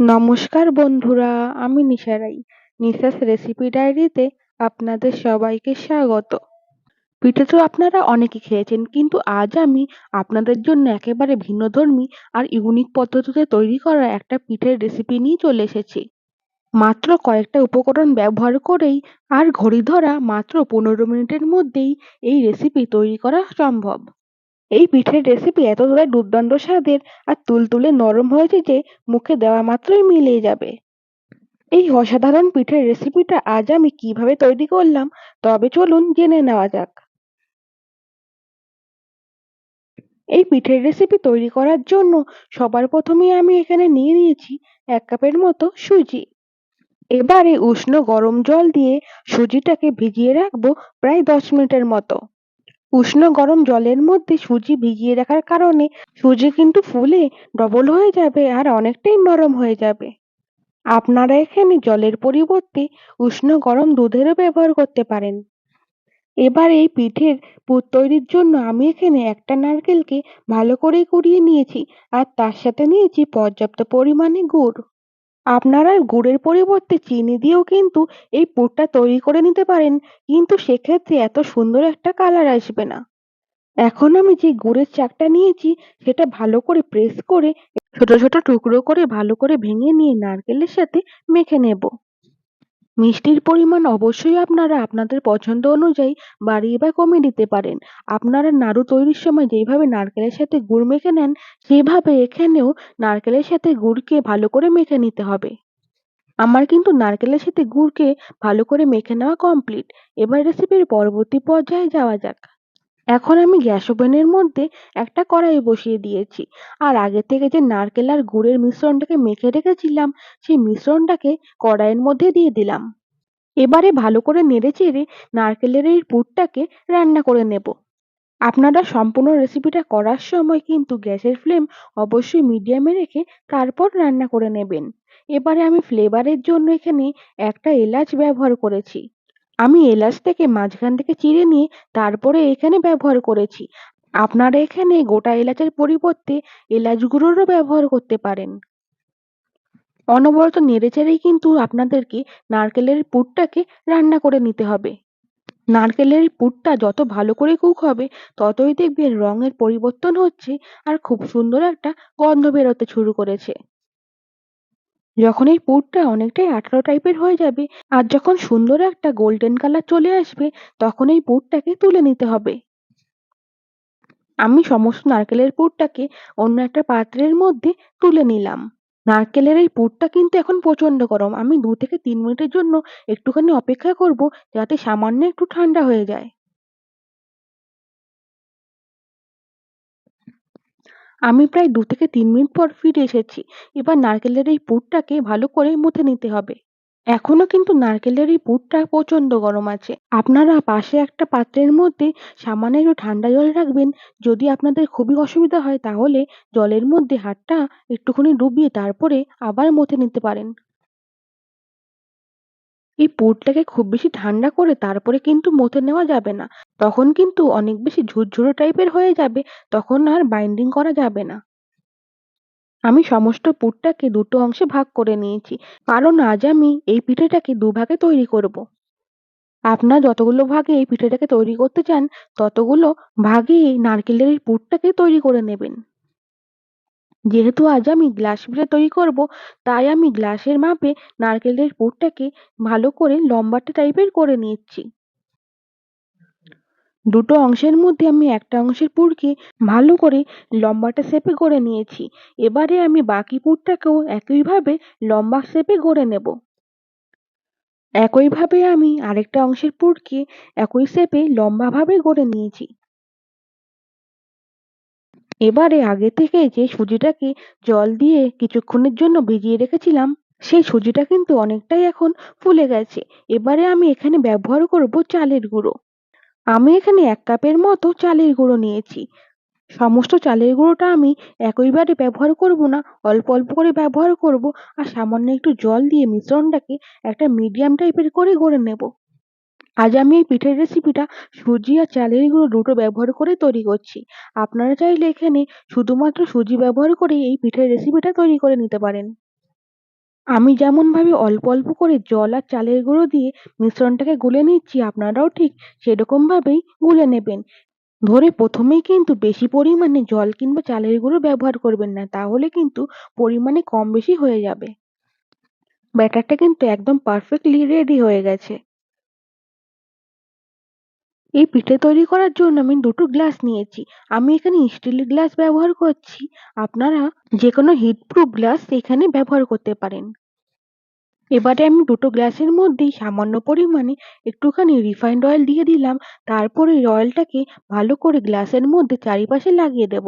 নমস্কার বন্ধুরা, আমি নিশা রাই। নিশাস রেসিপি ডায়েরিতে আপনাদের সবাইকে স্বাগত। পিঠে তো আপনারা অনেকে খেয়েছেন, কিন্তু আজ আমি আপনাদের জন্য একেবারে ভিন্নধর্মী আর ইউনিক পদ্ধতিতে তৈরি করা একটা পিঠের রেসিপি নিয়ে চলে এসেছি। মাত্র কয়েকটা উপকরণ ব্যবহার করেই আর ঘড়ি ধরা মাত্র 15 মিনিটের মধ্যেই এই রেসিপি তৈরি করা সম্ভব। এই পিঠের রেসিপি এতটাই দুর্দান্ত স্বাদের আর তুলতুলে নরম হয়েছে যে মুখে দেওয়া মাত্রই মিলিয়ে যাবে। এই অসাধারণ পিঠের রেসিপিটা আজ আমি কিভাবে তৈরি করলাম, তবে চলুন জেনে নেওয়া যাক। এই পিঠের রেসিপি তৈরি করার জন্য সবার প্রথমেই আমি এখানে নিয়ে নিয়েছি 1 কাপের মতো সুজি। এবারে উষ্ণ গরম জল দিয়ে সুজিটাকে ভিজিয়ে রাখবো প্রায় 10 মিনিটের মতো। উষ্ণ গরম জলের মধ্যে সুজি ভিজিয়ে রাখার কারণে সুজি কিন্তু ফুলে ডবল হয়ে যাবে আর অনেকটাই নরম হয়ে যাবে। আপনারা এখানে জলের পরিবর্তে উষ্ণ গরম দুধেরও ব্যবহার করতে পারেন। এবার এই পিঠের পুর তৈরির জন্য আমি এখানে একটা নারকেলকে ভালো করে কুড়িয়ে নিয়েছি আর তার সাথে নিয়েছি পর্যাপ্ত পরিমাণে গুড়। আপনারা গুড়ের পরিবর্তে চিনি দিয়েও কিন্তু এই পুরটা তৈরি করে নিতে পারেন, কিন্তু সেক্ষেত্রে এত সুন্দর একটা কালার আসবে না। এখন আমি যে গুড়ের চাকটা নিয়েছি সেটা ভালো করে প্রেস করে ছোট ছোট টুকরো করে ভালো করে ভেঙে নিয়ে নারকেলের সাথে মেখে নেব। মিষ্টির পরিমাণ অবশ্যই আপনারা আপনাদের পছন্দ অনুযায়ী বাড়িয়ে বা কমিয়ে দিতে পারেন। আপনারা নাড়ু তৈরির সময় যেইভাবে নারকেলের সাথে গুড় মেখে নেন, সেভাবে এখানেও নারকেলের সাথে গুড়কে ভালো করে মেখে নিতে হবে। আমার কিন্তু নারকেলের সাথে গুড়কে ভালো করে মেখে নেওয়া কমপ্লিট। এবার রেসিপির পরবর্তী পর্যায়ে যাওয়া যাক। এখন আমি গ্যাস ওভেনের মধ্যে একটা কড়াই বসিয়ে দিয়েছি আর আগে থেকে যে নারকেল আর গুড়ের মিশ্রণটাকে মেখে রেখেছিলাম, সেই মিশ্রণটাকে কড়াইয়ের মধ্যে দিয়ে দিলাম। এবারে ভালো করে নেড়েচেড়ে নারকেলের এই পুরটাকে রান্না করে নেব। আপনারা সম্পূর্ণ রেসিপিটা করার সময় কিন্তু গ্যাসের ফ্লেম অবশ্যই মিডিয়ামে রেখে তারপর রান্না করে নেবেন। এবারে আমি ফ্লেভারের জন্য এখানে একটা এলাচ ব্যবহার করেছি। আমি এলাচটাকে মাঝখান থেকে চিড়ে নিয়ে তারপরে এখানে ব্যবহার করেছি। আপনারা এখানে গোটা এলাচের পরিবর্তে এলাচ গুঁড়োরও ব্যবহার করতে পারেন। অনবরত নেড়েচেড়েই কিন্তু আপনাদেরকে নারকেলের পুরটাকে রান্না করে নিতে হবে। নারকেলের পুরটা যত ভালো করে কুক হবে, ততই দেখবেন রঙের পরিবর্তন হচ্ছে আর খুব সুন্দর একটা গন্ধ বেরোতে শুরু করেছে। যখন এই পুরটা অনেকটাই আঠালো টাইপের হয়ে যাবে আর যখন সুন্দর একটা গোল্ডেন কালার চলে আসবে, তখন এই পুরটাকে তুলে নিতে হবে। আমি সমস্ত নারকেলের পুরটাকে অন্য একটা পাত্রের মধ্যে তুলে নিলাম। নারকেলের এই পুরটা কিন্তু এখন প্রচন্ড গরম। আমি 2 থেকে 3 মিনিটের জন্য একটুখানি অপেক্ষা করব, যাতে সামান্য একটু ঠান্ডা হয়ে যায়। আমি প্রায় 2 থেকে 3 মিনিট পর ফিরে এসেছি। এবার নারকেলের এই পুরটাকে ভালো করে মথে নিতে হবে। এখনো কিন্তু নারকেলের এই পুরটা প্রচন্ড গরম আছে। আপনারা পাশে একটা পাত্রের মধ্যে সামান্য একটু ঠান্ডা জল রাখবেন। যদি আপনাদের খুবই অসুবিধা হয়, তাহলে জলের মধ্যে হাতটা একটুখানি ডুবিয়ে তারপরে আবার মথে নিতে পারেন। এই পুরটাকে খুব বেশি ঠান্ডা করে তারপরে কিন্তু মথে নেওয়া যাবে না। তখন কিন্তু অনেক বেশি ঝুরঝুরে টাইপের হয়ে যাবে, তখন আর বাইন্ডিং করা যাবে না। আমি সমস্ত পুরটাকে 2 টো অংশে ভাগ করে নিয়েছি। কারণ আজ আমি এই পিঠেটাকে 2 ভাগে তৈরি করব। আপনারা যতগুলো ভাগে এই পিঠেটাকে তৈরি করতে চান, ততগুলো ভাগে এই নারকেলের এই পুরটাকে তৈরি করে নেবেন। যেহেতু আজ আমি গ্লাস পিঠে তৈরি করব, তাই আমি গ্লাসের মাপে নারকেলের পুরটাকে ভালো করে লম্বাটে টাইপের করে নিচ্ছি। 2 টো অংশের মধ্যে আমি একটা অংশের পুরকে ভালো করে লম্বাটে শেপে করে নিয়েছি। এবারে আমি বাকি পুরটাকেও একইভাবে লম্বা শেপে গড়ে নেব। একইভাবে আমি আরেকটা অংশের পুরকে একই শেপে লম্বাভাবে গড়ে নিয়েছি। এবারে আগে থেকে যে সুজিটাকে জল দিয়ে কিছুক্ষণের জন্য ভিজিয়ে রেখেছিলাম, সেই সুজিটা কিন্তু অনেকটাই এখন ফুলে গেছে। এবারে আমি এখানে ব্যবহার করব চালের গুঁড়ো। আমি এখানে 1 কাপের মতো চালের গুঁড়ো নিয়েছি। সমস্ত চালের গুঁড়োটা আমি একইবারে ব্যবহার করব না, অল্প অল্প করে ব্যবহার করব আর সামান্য একটু জল দিয়ে মিশ্রণটাকে একটা মিডিয়াম টাইপের করে গড়ে নেব। আজ আমি এই পিঠের রেসিপিটা সুজি আর চালের গুঁড়ো দুটো ব্যবহার করে তৈরি করছি। আপনারা চাইলে এখানে শুধুমাত্র সুজি ব্যবহার করে এই পিঠের রেসিপিটা তৈরি করে নিতে পারেন। আমি যেমনভাবে অল্প, অল্প করে জল আর চালের গুঁড়ো দিয়ে মিশ্রণটাকে গুলে নিচ্ছি, আপনারাও ঠিক সেরকমভাবেই গুলে নেবেন। ধরে ১ম এই কিন্তু বেশি পরিমাণে জল কিংবা চালের গুঁড়ো ব্যবহার করবেন না। তাহলে কিন্তু পরিমাণে কম বেশি হয়ে যাবে। ব্যাটারটা কিন্তু একদম পারফেক্টলি রেডি হয়ে গেছে। এই পিঠে তৈরি করার জন্য আমি ২ টো গ্লাস নিয়েছি। আমি এখানে স্টিলের গ্লাস ব্যবহার করছি। আপনারা যেকোনো হিট প্রুফ গ্লাস এখানে ব্যবহার করতে পারেন। এবারে আমি ২ টো গ্লাসের মধ্যেই সামান্য পরিমাণে একটুখানি রিফাইন্ড অয়েল দিয়ে দিলাম। তারপরে এই অয়েলটাকে ভালো করে গ্লাসের মধ্যে চারিপাশে লাগিয়ে দেব।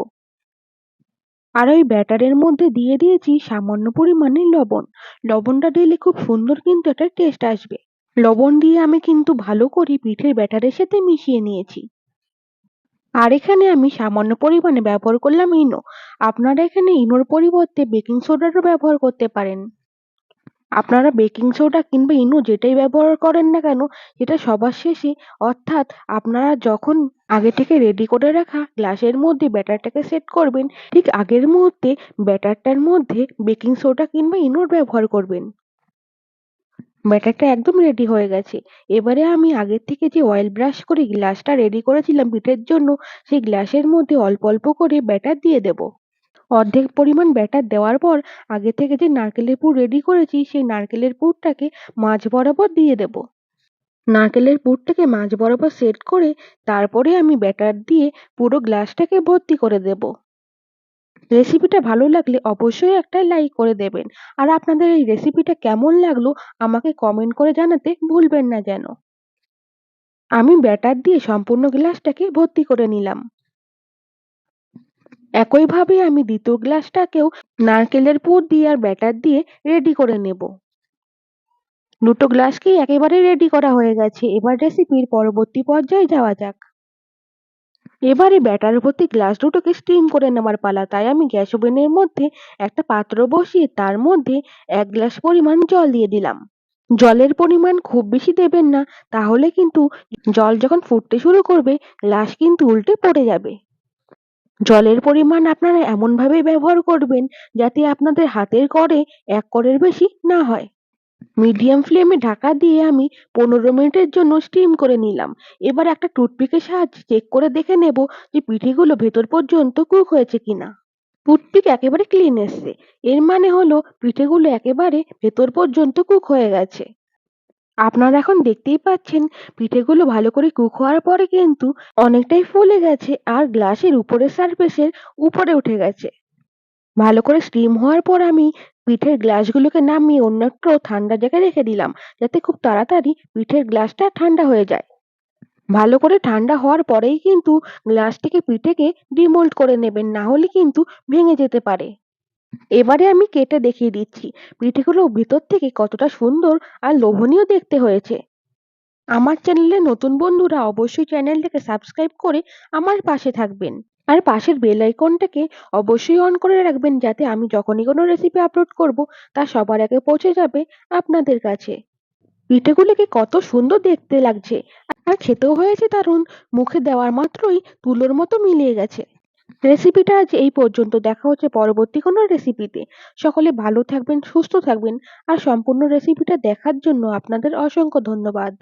আর ওই ব্যাটারের মধ্যে দিয়ে দিয়েছি সামান্য পরিমাণে লবণ। লবণটা দিলে খুব সুন্দর কিন্তু একটা টেস্ট আসবে। লবণ দিয়ে আমি কিন্তু ভালো করে পিঠের ব্যাটারের সাথে মিশিয়ে নিয়েছি। আর এখানে আমি সামান্য পরিমাণে ব্যবহার করলাম ইনো। আপনারা এখানে ইনোর পরিবর্তে বেকিং সোডারও ব্যবহার করতে পারেন। আপনারা বেকিং সোডা কিংবা ইনো যেটাই ব্যবহার করেন না কেন, সেটা সবার শেষে, অর্থাৎ আপনারা যখন আগে থেকে রেডি করে রাখা গ্লাসের মধ্যে ব্যাটারটাকে সেট করবেন, ঠিক আগের মুহূর্তে ব্যাটারটার মধ্যে বেকিং সোডা কিংবা ইনোর ব্যবহার করবেন। ব্যাটারটা একদম রেডি হয়ে গেছে। এবারে আমি আগের থেকে যে অয়েল ব্রাশ করে গ্লাসটা রেডি করেছিলাম পিঠের জন্য, সেই গ্লাসের মধ্যে অল্প, অল্প করে ব্যাটার দিয়ে দেব। অর্ধেক পরিমাণ ব্যাটার দেওয়ার পর আগে থেকে যে নারকেলের পুর রেডি করেছি, সেই নারকেলের পুরটাকে মাঝ বরাবর দিয়ে দেব। নারকেলের পুরটাকে মাঝ বরাবর সেট করে তারপরে আমি ব্যাটার দিয়ে পুরো গ্লাসটাকে ভর্তি করে দেব। রেসিপিটা ভালো লাগলে অবশ্যই একটা লাইক করে দেবেন। আর আপনাদের এই রেসিপিটা কেমন লাগলো আমাকে কমেন্ট করে জানাতে ভুলবেন না যেন। আমি ব্যাটার দিয়ে সম্পূর্ণ গ্লাসটাকে ভর্তি করে নিলাম। একইভাবে আমি দ্বিতীয় গ্লাসটাকেও নারকেলের পুর দিয়ে আর ব্যাটার দিয়ে রেডি করে নেব। দুটো গ্লাসকেই একেবারে রেডি করা হয়ে গেছে। এবার রেসিপির পরবর্তী পর্যায়ে যাওয়া যাক। এবারে ব্যাটার ভর্তি গ্লাস দুটোকে স্টিম করে নেওয়ার পালা। তাই আমি গ্যাস ওভেনের মধ্যে একটা পাত্র বসিয়ে তার মধ্যে ১ গ্লাস পরিমাণ জল দিয়ে দিলাম। জলের পরিমাণ খুব বেশি দেবেন না, তাহলে কিন্তু জল যখন ফুটতে শুরু করবে গ্লাস কিন্তু উল্টে পড়ে যাবে। জলের পরিমাণ আপনারা এমনভাবেই ব্যবহার করবেন যাতে আপনাদের হাতের কড়ে ১ কড়ের বেশি না হয়। মিডিয়াম ফ্লেমে ঢাকা দিয়ে আমি ১৫ মিনিটের জন্য স্টিম করে নিলাম। এবার একটা টুথপিকের সাহায্যে চেক করে দেখে নেব যে পিঠেগুলো ভেতর পর্যন্ত কুক হয়েছে কিনা। টুথপিক একেবারে ক্লিন এসছে। এর মানে হলো পিঠেগুলো একেবারে ভেতর পর্যন্ত কুক হয়ে গেছে। আপনারা এখন দেখতেই পাচ্ছেন পিঠেগুলো ভালো করে কুক হওয়ার পরে কিন্তু অনেকটাই ফুলে গেছে আর গ্লাসের উপরের সারফেসের উপরে উঠে গেছে। ভালো করে স্টিম হওয়ার পর আমি পিঠের গ্লাসগুলোকে নামিয়ে অন্য একটু ঠান্ডা জায়গায় রেখে দিলাম, যাতে খুব তাড়াতাড়ি পিঠের গ্লাসটা ঠান্ডা হয়ে যায়। ভালো করে ঠান্ডা হওয়ার পরেই কিন্তু গ্লাস থেকে পিঠেকে ডিমোল্ড করে নেবেন, না হলে কিন্তু ভেঙে যেতে পারে। এবারে আমি কেটে দেখিয়ে দিচ্ছি পিঠেগুলো ভিতর থেকে কতটা সুন্দর আর লোভনীয় দেখতে হয়েছে। আমার চ্যানেলে নতুন বন্ধুরা অবশ্যই চ্যানেলটাকে সাবস্ক্রাইব করে আমার পাশে থাকবেন। আর পাশের বেল আইকনটাকে অবশ্যই অন করে রাখবেন, যাতে আমি যখনই কোনো রেসিপি আপলোড করব তা সবার আগে পৌঁছে যাবে আপনাদের কাছে। পিঠেগুলোকে কত সুন্দর দেখতে লাগছে আর খেতেও হয়েছে দারুণ। মুখে দেওয়ার মাত্রই তুলোর মতো মিলিয়ে গেছে। রেসিপিটা আজ এই পর্যন্ত। দেখা হচ্ছে পরবর্তী কোনো রেসিপিতে। সকলে ভালো থাকবেন, সুস্থ থাকবেন আর সম্পূর্ণ রেসিপিটা দেখার জন্য আপনাদের অসংখ্য ধন্যবাদ।